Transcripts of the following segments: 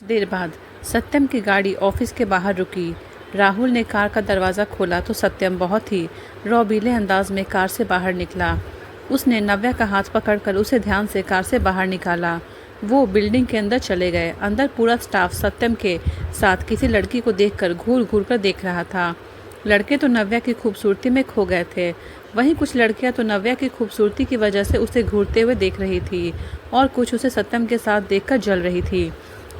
देर बाद सत्यम की गाड़ी ऑफिस के बाहर रुकी। राहुल ने कार का दरवाज़ा खोला तो सत्यम बहुत ही रौबीले अंदाज में कार से बाहर निकला। उसने नव्या का हाथ पकड़कर उसे ध्यान से कार से बाहर निकाला। वो बिल्डिंग के अंदर चले गए। अंदर पूरा स्टाफ सत्यम के साथ किसी लड़की को देखकर घूर घूर कर देख रहा था। लड़के तो नव्या की खूबसूरती में खो गए थे, वहीं कुछ लड़कियां तो नव्या की खूबसूरती की वजह से उसे घूरते हुए देख रही थी और कुछ उसे सत्यम के साथ देखकर जल रही थी।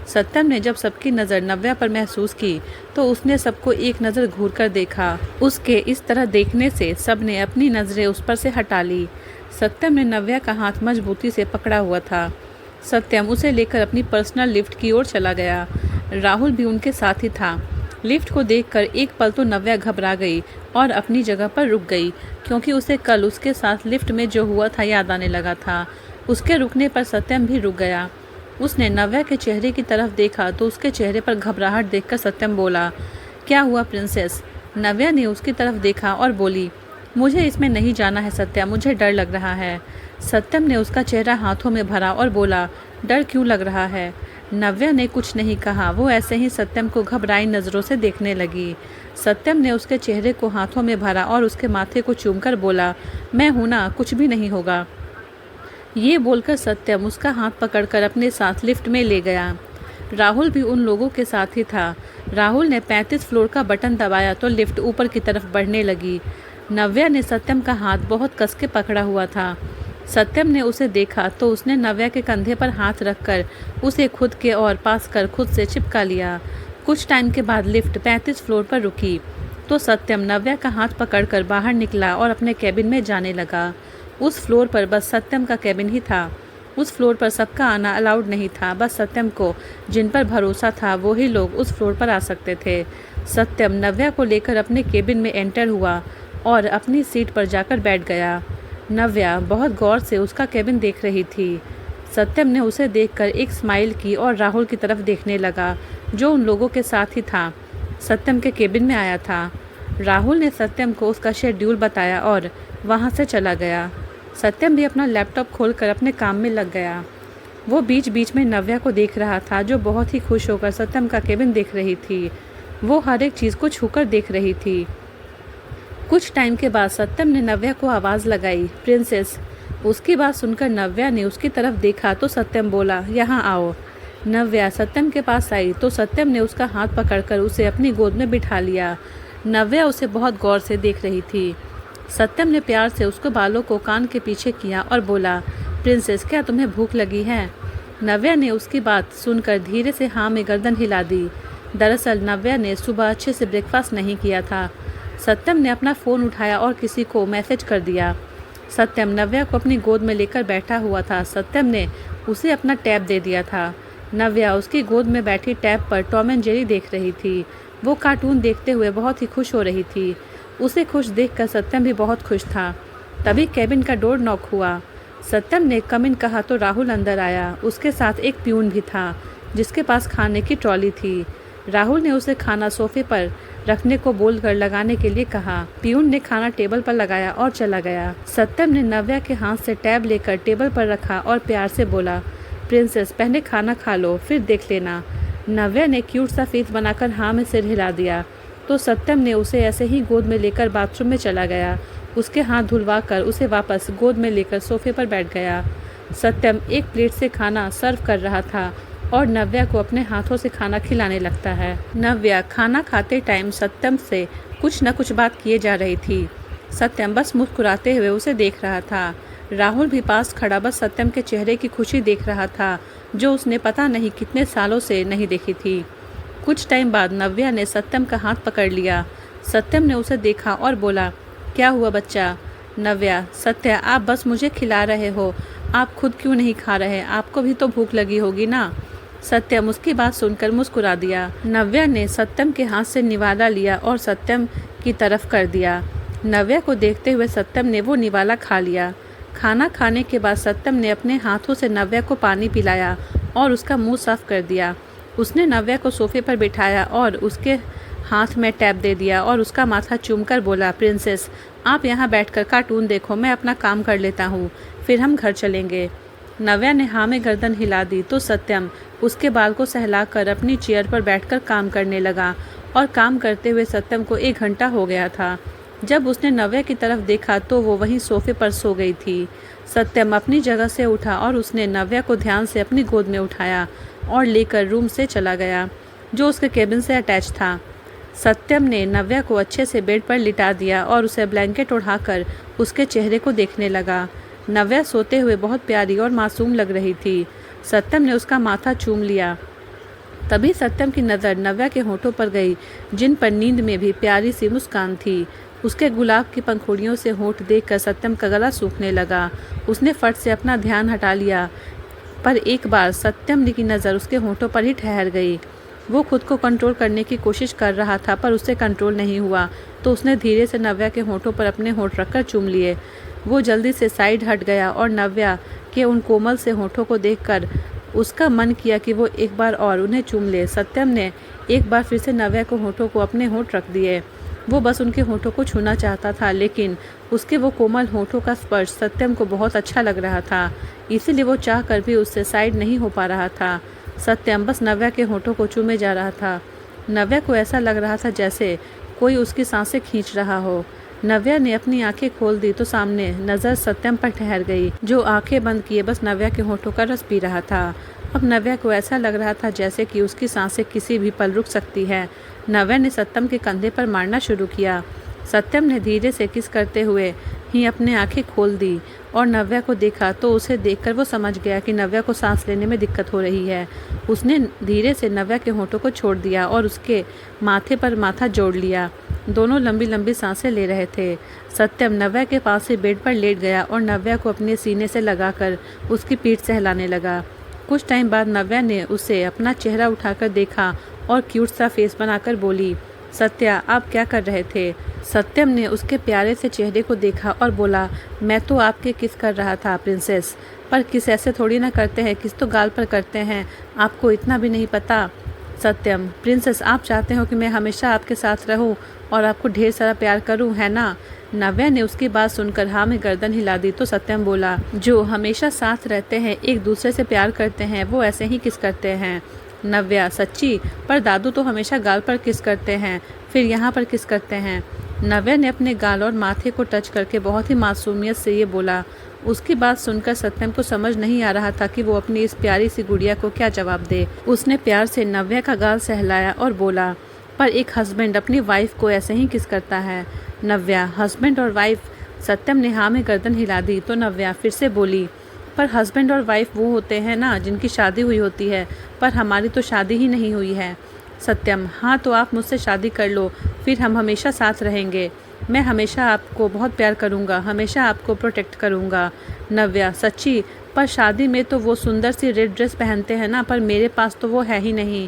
सत्यम ने जब सबकी नज़र नव्या पर महसूस की तो उसने सबको एक नज़र घूरकर देखा। उसके इस तरह देखने से सबने अपनी नज़रें उस पर से हटा ली। सत्यम ने नव्या का हाथ मजबूती से पकड़ा हुआ था। सत्यम उसे लेकर अपनी पर्सनल लिफ्ट की ओर चला गया। राहुल भी उनके साथ ही था। लिफ्ट को देखकर एक पल तो नव्या घबरा गई और अपनी जगह पर रुक गई, क्योंकि उसे कल उसके साथ लिफ्ट में जो हुआ था याद आने लगा था। उसके रुकने पर सत्यम भी रुक गया। उसने नव्या के चेहरे की तरफ देखा तो उसके चेहरे पर घबराहट देखकर सत्यम बोला, क्या हुआ प्रिंसेस? नव्या ने उसकी तरफ देखा और बोली, मुझे इसमें नहीं जाना है सत्यम, मुझे डर लग रहा है। सत्यम ने उसका चेहरा हाथों में भरा और बोला, डर क्यों लग रहा है? नव्या ने कुछ नहीं कहा, वो ऐसे ही सत्यम को घबराई नज़रों से देखने लगी। सत्यम ने उसके चेहरे को हाथों में भरा और उसके माथे को चूमकर बोला, मैं हूं ना, कुछ भी नहीं होगा। ये बोलकर सत्यम उसका हाथ पकड़कर अपने साथ लिफ्ट में ले गया। राहुल भी उन लोगों के साथ ही था। राहुल ने 35 फ्लोर का बटन दबाया तो लिफ्ट ऊपर की तरफ बढ़ने लगी। नव्या ने सत्यम का हाथ बहुत कस के पकड़ा हुआ था। सत्यम ने उसे देखा तो उसने नव्या के कंधे पर हाथ रखकर उसे खुद के और पास कर खुद से चिपका लिया। कुछ टाइम के बाद लिफ्ट 35 फ्लोर पर रुकी तो सत्यम नव्या का हाथ पकड़कर बाहर निकला और अपने कैबिन में जाने लगा। उस फ्लोर पर बस सत्यम का कैबिन ही था। उस फ्लोर पर सबका आना अलाउड नहीं था। बस सत्यम को जिन पर भरोसा था वो ही लोग उस फ्लोर पर आ सकते थे। सत्यम नव्या को लेकर अपने कैबिन में एंटर हुआ और अपनी सीट पर जाकर बैठ गया। नव्या बहुत गौर से उसका कैबिन देख रही थी। सत्यम ने उसे देखकर एक स्माइल की और राहुल की तरफ देखने लगा, जो उन लोगों के साथ ही था, सत्यम के कैबिन में आया था। राहुल ने सत्यम को उसका शेड्यूल बताया और वहाँ से चला गया। सत्यम भी अपना लैपटॉप खोलकर अपने काम में लग गया। वो बीच बीच में नव्या को देख रहा था, जो बहुत ही खुश होकर सत्यम का केबिन देख रही थी। वो हर एक चीज़ को छूकर देख रही थी। कुछ टाइम के बाद सत्यम ने नव्या को आवाज़ लगाई, प्रिंसेस। उसकी बात सुनकर नव्या ने उसकी तरफ देखा तो सत्यम बोला, यहाँ आओ। नव्या सत्यम के पास आई तो सत्यम ने उसका हाथ पकड़कर उसे अपनी गोद में बिठा लिया। नव्या उसे बहुत गौर से देख रही थी। सत्यम ने प्यार से उसके बालों को कान के पीछे किया और बोला, प्रिंसेस क्या तुम्हें भूख लगी है? नव्या ने उसकी बात सुनकर धीरे से हाँ में गर्दन हिला दी। दरअसल नव्या ने सुबह अच्छे से ब्रेकफास्ट नहीं किया था। सत्यम ने अपना फ़ोन उठाया और किसी को मैसेज कर दिया। सत्यम नव्या को अपनी गोद में लेकर बैठा हुआ था। सत्यम ने उसे अपना टैब दे दिया था। नव्या उसकी गोद में बैठी टैब पर टॉम एंड जेरी देख रही थी। वो कार्टून देखते हुए बहुत ही खुश हो रही थी। उसे खुश देखकर सत्यम भी बहुत खुश था। तभी कैबिन का डोर नॉक हुआ। सत्यम ने कम इन कहा तो राहुल अंदर आया। उसके साथ एक प्यून भी था, जिसके पास खाने की ट्रॉली थी। राहुल ने उसे खाना सोफे पर रखने को बोलकर लगाने के लिए कहा। प्यून ने खाना टेबल पर लगाया और चला गया। सत्यम ने नव्या के हाथ से टैब लेकर टेबल पर रखा और प्यार से बोला, प्रिंसेस पहले खाना खा लो, फिर देख लेना। नव्या ने क्यूट सा फेस बनाकर हाँ में सिर हिला दिया तो सत्यम ने उसे ऐसे ही गोद में लेकर बाथरूम में चला गया। उसके हाथ धुलवा कर उसे वापस गोद में लेकर सोफे पर बैठ गया। सत्यम एक प्लेट से खाना सर्व कर रहा था और नव्या को अपने हाथों से खाना खिलाने लगता है। नव्या खाना खाते टाइम सत्यम से कुछ न कुछ बात किए जा रही थी। सत्यम बस मुस्कुराते हुए उसे देख रहा था। राहुल भी पास खड़ा बस सत्यम के चेहरे की खुशी देख रहा था, जो उसने पता नहीं कितने सालों से नहीं देखी थी। कुछ टाइम बाद नव्या ने सत्यम का हाथ पकड़ लिया। सत्यम ने उसे देखा और बोला, क्या हुआ बच्चा? नव्या, सत्य आप बस मुझे खिला रहे हो, आप खुद क्यों नहीं खा रहे? आपको भी तो भूख लगी होगी ना? सत्यम उसकी बात सुनकर मुस्कुरा दिया। नव्या ने सत्यम के हाथ से निवाला लिया और सत्यम की तरफ कर दिया। नव्या को देखते हुए सत्यम ने वो निवाला खा लिया। खाना खाने के बाद सत्यम ने अपने हाथों से नव्या को पानी पिलाया और उसका मुंह साफ कर दिया। उसने नव्या को सोफे पर बिठाया और उसके हाथ में टैब दे दिया और उसका माथा चूमकर बोला, प्रिंसेस आप यहाँ बैठकर कार्टून देखो, मैं अपना काम कर लेता हूँ, फिर हम घर चलेंगे। नव्या ने हाँ में गर्दन हिला दी तो सत्यम उसके बाल को सहलाकर अपनी चेयर पर बैठकर काम करने लगा और काम करते हुए सत्यम को 1 घंटा हो गया था। जब उसने नव्या की तरफ देखा तो वो वहीं सोफे पर सो गई थी। सत्यम अपनी जगह से उठा और उसने नव्या को ध्यान से अपनी गोद में उठाया और लेकर रूम से चला गया, जो उसके केबिन से अटैच था। सत्यम ने नव्या को अच्छे से बेड पर लिटा दिया और उसे ब्लैंकेट उठाकर उसके चेहरे को देखने लगा। नव्या सोते हुए बहुत प्यारी और मासूम लग रही थी। सत्यम ने उसका माथा चूम लिया। तभी सत्यम की नज़र नव्या के होठों पर गई, जिन पर नींद में भी प्यारी सी मुस्कान थी। उसके गुलाब की पंखुड़ियों से होठ देखकर सत्यम का गला सूखने लगा। उसने फट से अपना ध्यान हटा लिया, पर एक बार सत्यम की नज़र उसके होठों पर ही ठहर गई। वो खुद को कंट्रोल करने की कोशिश कर रहा था, पर उससे कंट्रोल नहीं हुआ, तो उसने धीरे से नव्या के होठों पर अपने होठ रखकर चूम लिए। वो जल्दी से साइड हट गया और नव्या के उन कोमल से होठों को देखकर उसका मन किया कि वो एक बार और उन्हें चूम ले। सत्यम ने एक बार फिर से नव्या को होठों को अपने होठ रख दिए। वो बस उनके होठों को छूना चाहता था, लेकिन उसके वो कोमल होठों का स्पर्श सत्यम को बहुत अच्छा लग रहा था, इसीलिए वो चाह कर भी उससे साइड नहीं हो पा रहा था। सत्यम बस नव्या के होठों को चूमे जा रहा था। नव्या को ऐसा लग रहा था जैसे कोई उसकी सांसें खींच रहा हो। नव्या ने अपनी आंखें खोल दी तो सामने नज़र सत्यम पर ठहर गई, जो आंखें बंद किए बस नव्या के होठों का रस पी रहा था। अब नव्या को ऐसा लग रहा था जैसे कि उसकी सांसें किसी भी पल रुक सकती है। नव्या ने सत्यम के कंधे पर मारना शुरू किया। सत्यम ने धीरे से किस करते हुए ही अपनी आंखें खोल दी और नव्या को देखा, तो उसे देखकर वो समझ गया कि नव्या को सांस लेने में दिक्कत हो रही है। उसने धीरे से नव्या के होठों को छोड़ दिया और उसके माथे पर माथा जोड़ लिया। दोनों लंबी लंबी सांसें ले रहे थे। सत्यम नव्या के पास से बेड पर लेट गया और नव्या को अपने सीने से लगाकर उसकी पीठ सहलाने लगा। कुछ टाइम बाद नव्या ने उसे अपना चेहरा उठाकर देखा और क्यूट सा फेस बनाकर बोली, सत्या आप क्या कर रहे थे? सत्यम ने उसके प्यारे से चेहरे को देखा और बोला, मैं तो आपके किस कर रहा था प्रिंसेस। पर किस ऐसे थोड़ी ना करते हैं, किस तो गाल पर करते हैं, आपको इतना भी नहीं पता। सत्यम, प्रिंसेस आप चाहते हो कि मैं हमेशा आपके साथ रहूं और आपको ढेर सारा प्यार करूं, है ना? नव्या ने उसकी बात सुनकर हाँ में गर्दन हिला दी तो सत्यम बोला, जो हमेशा साथ रहते हैं, एक दूसरे से प्यार करते हैं, वो ऐसे ही किस करते हैं। नव्या, सच्ची? पर दादू तो हमेशा गाल पर किस करते हैं, फिर यहाँ पर किस करते हैं। नव्या ने अपने गाल और माथे को टच करके बहुत ही मासूमियत से ये बोला। उसकी बात सुनकर सत्यम को समझ नहीं आ रहा था कि वो अपनी इस प्यारी सी गुड़िया को क्या जवाब दे। उसने प्यार से नव्या का गाल सहलाया और बोला, पर एक हस्बैंड अपनी वाइफ को ऐसे ही किस करता है। नव्या, हस्बैंड और वाइफ? सत्यम ने हाँ में गर्दन हिला दी तो नव्या फिर से बोली, पर हस्बैंड और वाइफ वो होते हैं ना जिनकी शादी हुई होती है, पर हमारी तो शादी ही नहीं हुई है। सत्यम, हाँ तो आप मुझसे शादी कर लो, फिर हम हमेशा साथ रहेंगे। मैं हमेशा आपको बहुत प्यार करूँगा, हमेशा आपको प्रोटेक्ट करूँगा। नव्या, सच्ची? पर शादी में तो वो सुंदर सी रेड ड्रेस पहनते हैं ना, पर मेरे पास तो वो है ही नहीं।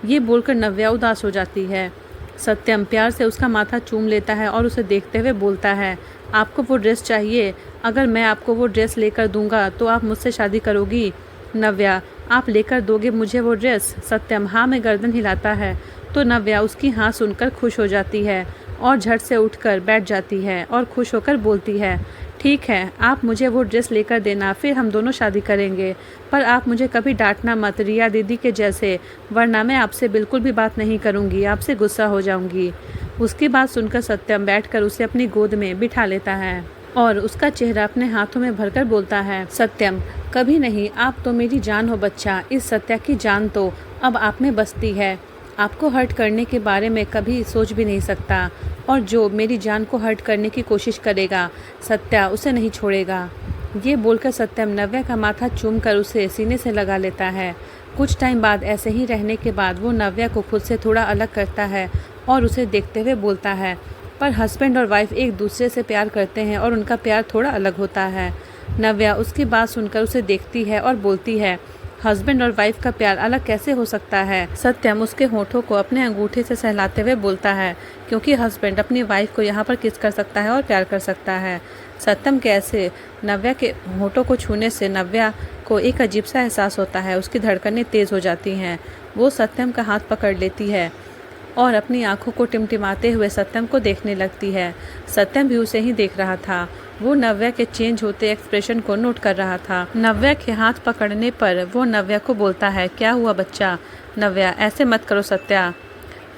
ये बोलकर नव्या उदास हो जाती है। सत्यम प्यार से उसका माथा चूम लेता है और उसे देखते हुए बोलता है, आपको वो ड्रेस चाहिए? अगर मैं आपको वो ड्रेस लेकर दूंगा तो आप मुझसे शादी करोगी? नव्या, आप लेकर दोगे मुझे वो ड्रेस? सत्यम हाँ में गर्दन हिलाता है तो नव्या उसकी हाँ सुनकर खुश हो जाती है और झट से उठकर बैठ जाती है और खुश होकर बोलती है, ठीक है, आप मुझे वो ड्रेस लेकर देना, फिर हम दोनों शादी करेंगे। पर आप मुझे कभी डांटना मत, रिया दीदी के जैसे, वरना मैं आपसे बिल्कुल भी बात नहीं करूँगी, आपसे गुस्सा हो जाऊँगी। उसकी बात सुनकर सत्यम बैठकर उसे अपनी गोद में बिठा लेता है और उसका चेहरा अपने हाथों में भरकर बोलता है, सत्यम कभी नहीं, आप तो मेरी जान हो बच्चा। इस सत्या की जान तो अब आप में बसती है। आपको हर्ट करने के बारे में कभी सोच भी नहीं सकता, और जो मेरी जान को हर्ट करने की कोशिश करेगा, सत्या उसे नहीं छोड़ेगा। ये बोलकर सत्यम नव्या का माथा चूमकर उसे सीने से लगा लेता है। कुछ टाइम बाद ऐसे ही रहने के बाद वो नव्या को खुद से थोड़ा अलग करता है और उसे देखते हुए बोलता है, पर हस्बैंड और वाइफ एक दूसरे से प्यार करते हैं और उनका प्यार थोड़ा अलग होता है। नव्या उसकी बात सुनकर उसे देखती है और बोलती है, हस्बैंड और वाइफ का प्यार अलग कैसे हो सकता है? सत्यम उसके होठों को अपने अंगूठे से सहलाते हुए बोलता है, क्योंकि हस्बैंड अपनी वाइफ को यहाँ पर किस कर सकता है और प्यार कर सकता है। सत्यम के ऐसे नव्या के होठों को छूने से नव्या को एक अजीब सा एहसास होता है। उसकी धड़कनें तेज़ हो जाती हैं। वो सत्यम का हाथ पकड़ लेती है और अपनी आंखों को टिमटिमाते हुए सत्यम को देखने लगती है। सत्यम भी उसे ही देख रहा था। वो नव्या के चेंज होते एक्सप्रेशन को नोट कर रहा था। नव्या के हाथ पकड़ने पर वो नव्या को बोलता है, क्या हुआ बच्चा? नव्या, ऐसे मत करो सत्या।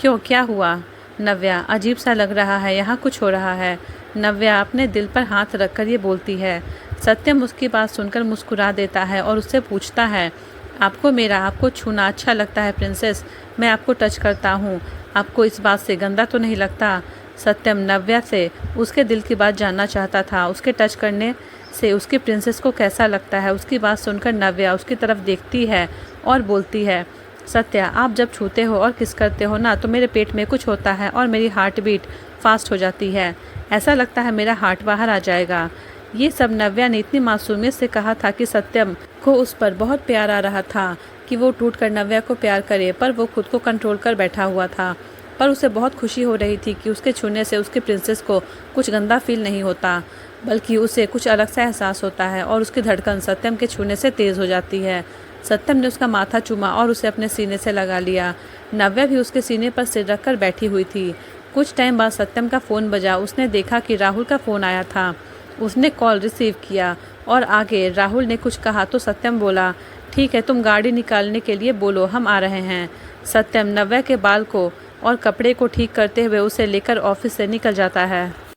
क्यों, क्या हुआ? नव्या, अजीब सा लग रहा है, यहाँ कुछ हो रहा है। नव्या अपने दिल पर हाथ रखकर ये बोलती है। सत्यम उसकी बात सुनकर मुस्कुरा देता है और उससे पूछता है, आपको छूना अच्छा लगता है प्रिंसेस? मैं आपको टच करता हूँ, आपको इस बात से गंदा तो नहीं लगता? सत्यम नव्या से उसके दिल की बात जानना चाहता था। उसके टच करने से उसकी प्रिंसेस को कैसा लगता है? उसकी बात सुनकर नव्या उसकी तरफ देखती है और बोलती है, सत्या, आप जब छूते हो और किस करते हो ना, तो मेरे पेट में कुछ होता है और मेरी हार्ट बीट फास्ट हो जाती है। ऐसा लगता है मेरा हार्ट बाहर आ जाएगा। ये सब नव्या ने इतनी मासूमियत से कहा था कि सत्यम को उस पर बहुत प्यार आ रहा था कि वो टूट कर नव्या को प्यार करे, पर वो खुद को कंट्रोल कर बैठा हुआ था। पर उसे बहुत खुशी हो रही थी कि उसके छूने से उसकी प्रिंसेस को कुछ गंदा फील नहीं होता, बल्कि उसे कुछ अलग सा एहसास होता है और उसकी धड़कन सत्यम के छूने से तेज़ हो जाती है। सत्यम ने उसका माथा चूमा और उसे अपने सीने से लगा लिया। नव्या भी उसके सीने पर सिर रखकर बैठी हुई थी। कुछ टाइम बाद सत्यम का फ़ोन बजा। उसने देखा कि राहुल का फ़ोन आया था। उसने कॉल रिसीव किया और आगे राहुल ने कुछ कहा तो सत्यम बोला, ठीक है, तुम गाड़ी निकालने के लिए बोलो, हम आ रहे हैं। सत्यम नव्या के बाल को और कपड़े को ठीक करते हुए उसे लेकर ऑफिस से निकल जाता है।